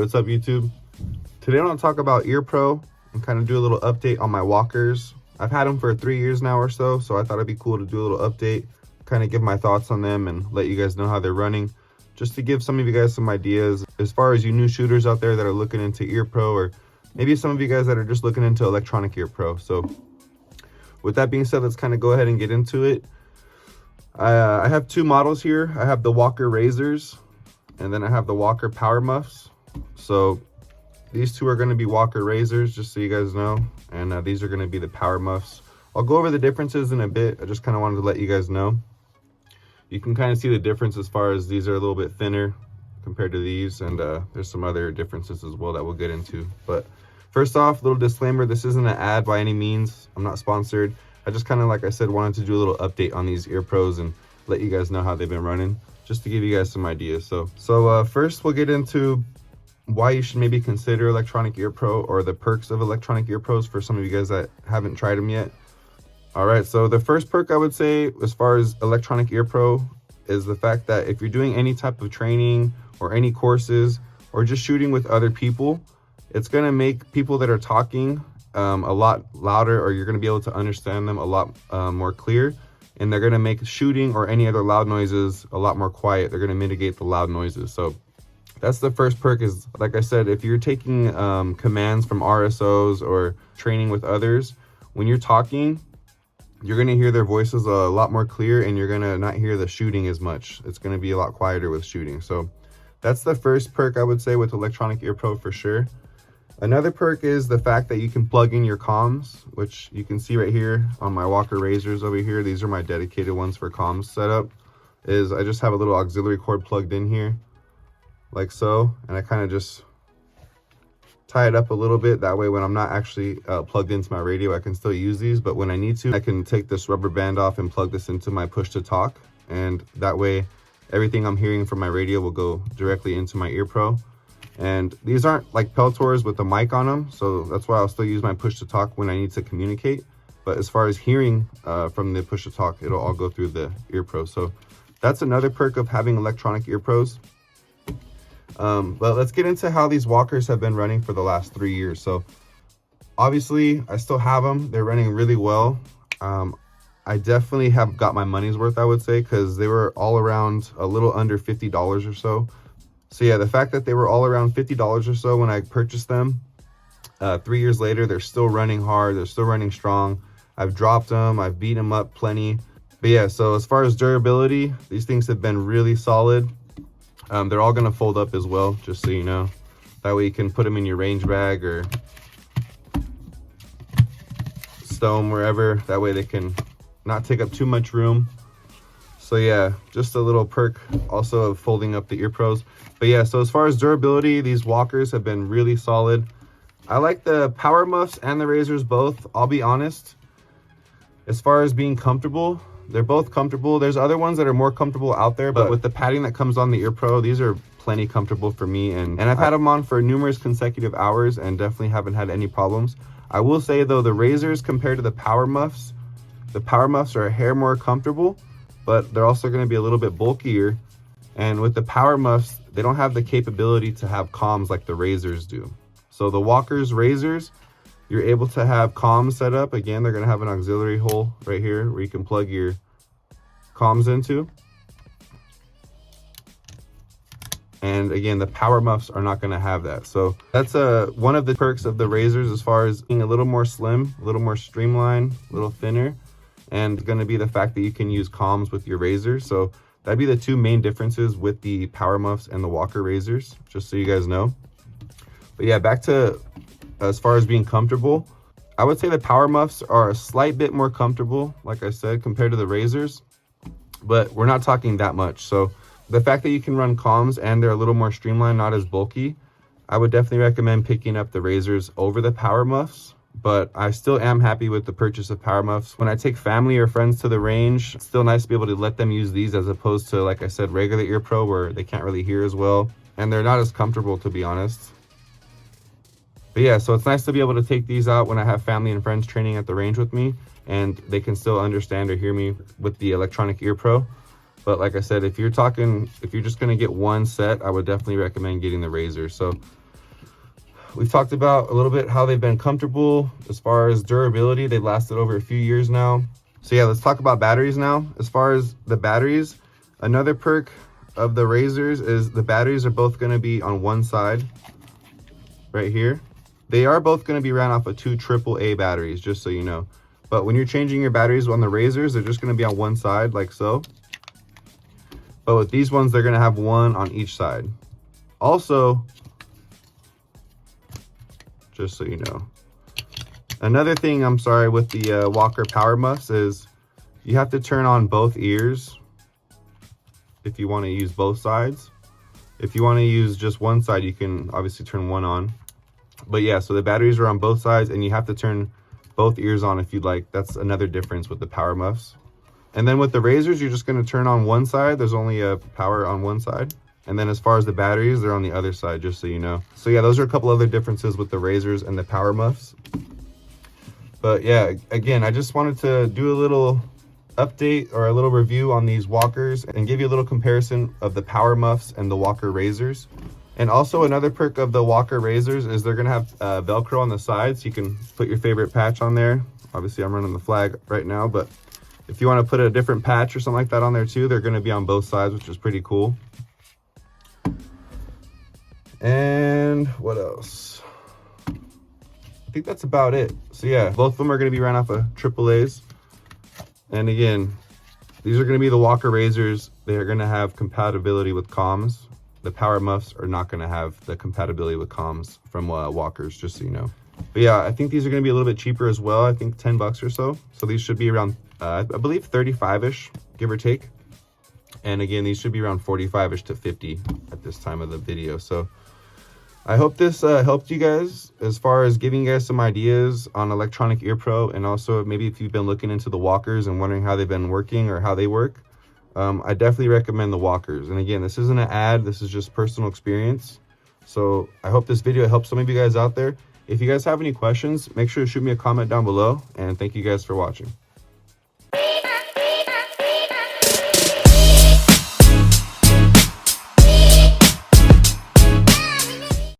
what's up YouTube? Today I want to talk about Ear Pro and kind of do a little update on my walkers. I've had them for 3 years now or so I thought it'd be cool to do a little update, kind of give my thoughts on them and let you guys know how they're running, just to give some of you guys some ideas as far as you new shooters out there that are looking into Ear Pro, or maybe some of you guys that are just looking into electronic Ear Pro. So with that being said, let's kind of go ahead and get into it. I have two models here. I have the Walker Razors and then I have the Walker Power Muffs. So these two are going to be Walker Razors, just so you guys know, and these are going to be the Power Muffs. I'll go over the differences in a bit. I just kind of wanted to let you guys know. You can kind of see the difference as far as these are a little bit thinner compared to these, and there's some other differences as well that we'll get into. But first off, little disclaimer, this isn't an ad by any means. I'm not sponsored. I just kind of, like I said, wanted to do a little update on these Ear Pros and let you guys know how they've been running, just to give you guys some ideas. So first we'll get into why you should maybe consider electronic Ear Pro, or the perks of electronic Ear Pros for some of you guys that haven't tried them yet. All right, so the first perk I would say as far as electronic Ear Pro is the fact that if you're doing any type of training or any courses or just shooting with other people, it's going to make people that are talking a lot louder, or you're going to be able to understand them a lot more clear, and they're going to make shooting or any other loud noises a lot more quiet. They're going to mitigate the loud noises. So that's the first perk. Is, like I said, if you're taking commands from RSOs or training with others, when you're talking, you're going to hear their voices a lot more clear, and you're going to not hear the shooting as much. It's going to be a lot quieter with shooting. So that's the first perk I would say with electronic Ear Pro for sure. Another perk is the fact that you can plug in your comms, which you can see right here on my Walker Razors over here. These are my dedicated ones for comms setup. Is I just have a little auxiliary cord plugged in here like so, and I kind of just tie it up a little bit. That way when I'm not actually plugged into my radio, I can still use these, but when I need to, I can take this rubber band off and plug this into my push to talk, and that way everything I'm hearing from my radio will go directly into my Ear Pro. And these aren't like Peltors with the mic on them, so that's why I'll still use my push to talk when I need to communicate. But as far as hearing from the push to talk, it'll all go through the Ear Pro. So that's another perk of having electronic Ear Pros. But let's get into how these walkers have been running for the last 3 years. So obviously I still have them. They're running really well. I definitely have got my money's worth, I would say, because they were all around a little under $50 or so. So yeah, the fact that they were all around $50 or so when I purchased them, 3 years later, they're still running hard. They're still running strong. I've dropped them. I've beat them up plenty. But yeah, so as far as durability, these things have been really solid. They're all going to fold up as well, just so you know. That way you can put them in your range bag or stow them wherever. That way they can not take up too much room. So yeah, just a little perk also of folding up the Ear Pros. But yeah, so as far as durability, these walkers have been really solid. I like the Power Muffs and the Razors both. I'll be honest, as far as being comfortable, they're both comfortable. There's other ones that are more comfortable out there, but with the padding that comes on the Ear Pro, these are plenty comfortable for me. And I've had them on for numerous consecutive hours and definitely haven't had any problems. I will say though, the Razors compared to the Power Muffs are a hair more comfortable, but they're also going to be a little bit bulkier. And with the Power Muffs, they don't have the capability to have comms like the Razors do. So the Walkers Razors, you're able to have comms set up. Again, they're going to have an auxiliary hole right here where you can plug your comms into. And again, the Power Muffs are not going to have that. So that's one of the perks of the Razors, as far as being a little more slim, a little more streamlined, a little thinner. And going to be the fact that you can use comms with your Razors. So that'd be the two main differences with the Power Muffs and the Walker Razors, just so you guys know. But yeah, back to as far as being comfortable, I would say the Power Muffs are a slight bit more comfortable, like I said, compared to the Razors, but we're not talking that much. So the fact that you can run comms and they're a little more streamlined, not as bulky, I would definitely recommend picking up the Razors over the Power Muffs. But I still am happy with the purchase of Power Muffs. When I take family or friends to the range, it's still nice to be able to let them use these as opposed to, like I said, regular Ear Pro, where they can't really hear as well. And they're not as comfortable, to be honest. But yeah, so it's nice to be able to take these out when I have family and friends training at the range with me, and they can still understand or hear me with the electronic Ear Pro. But like I said, if you're just going to get one set, I would definitely recommend getting the Razor. So we've talked about a little bit how they've been comfortable. As far as durability, they've lasted over a few years now. So yeah, let's talk about batteries now. As far as the batteries, another perk of the razors is the batteries are both going to be on one side right here. They are both going to be ran off of 2 AAA batteries, just so you know. But when you're changing your batteries on the razors, they're just going to be on one side like so. But with these ones, they're going to have one on each side. Also, just so you know, another thing, I'm sorry, with the Walker Power Muffs is you have to turn on both ears if you want to use both sides. If you want to use just one side, you can obviously turn one on. But yeah, so the batteries are on both sides and you have to turn both ears on if you'd like. That's another difference with the Power Muffs. And then with the razors, you're just going to turn on one side. There's only a power on one side. And then as far as the batteries, they're on the other side, just so you know. So yeah, those are a couple other differences with the razors and the Power Muffs. But yeah, again, I just wanted to do a little update or a little review on these walkers and give you a little comparison of the Power Muffs and the Walker razors. And also another perk of the Walker razors is they're going to have Velcro on the sides. You can put your favorite patch on there. Obviously, I'm running the flag right now, but if you want to put a different patch or something like that on there too, they're going to be on both sides, which is pretty cool. And what else? I think that's about it. So yeah, both of them are going to be ran off of AAAs. And again, these are going to be the Walker razors. They are going to have compatibility with comms. The Power Muffs are not going to have the compatibility with comms from Walkers, just so you know. But yeah, I think these are going to be a little bit cheaper as well. I think 10 bucks or so. So these should be around, I believe 35-ish, give or take. And again, these should be around 45-ish to 50 at this time of the video. So I hope this helped you guys as far as giving you guys some ideas on electronic ear pro, and also maybe if you've been looking into the walkers and wondering how they've been working or how they work. I definitely recommend the walkers. And again, this isn't an ad, this is just personal experience. So I hope this video helps some of you guys out there. If you guys have any questions, make sure to shoot me a comment down below, and thank you guys for watching.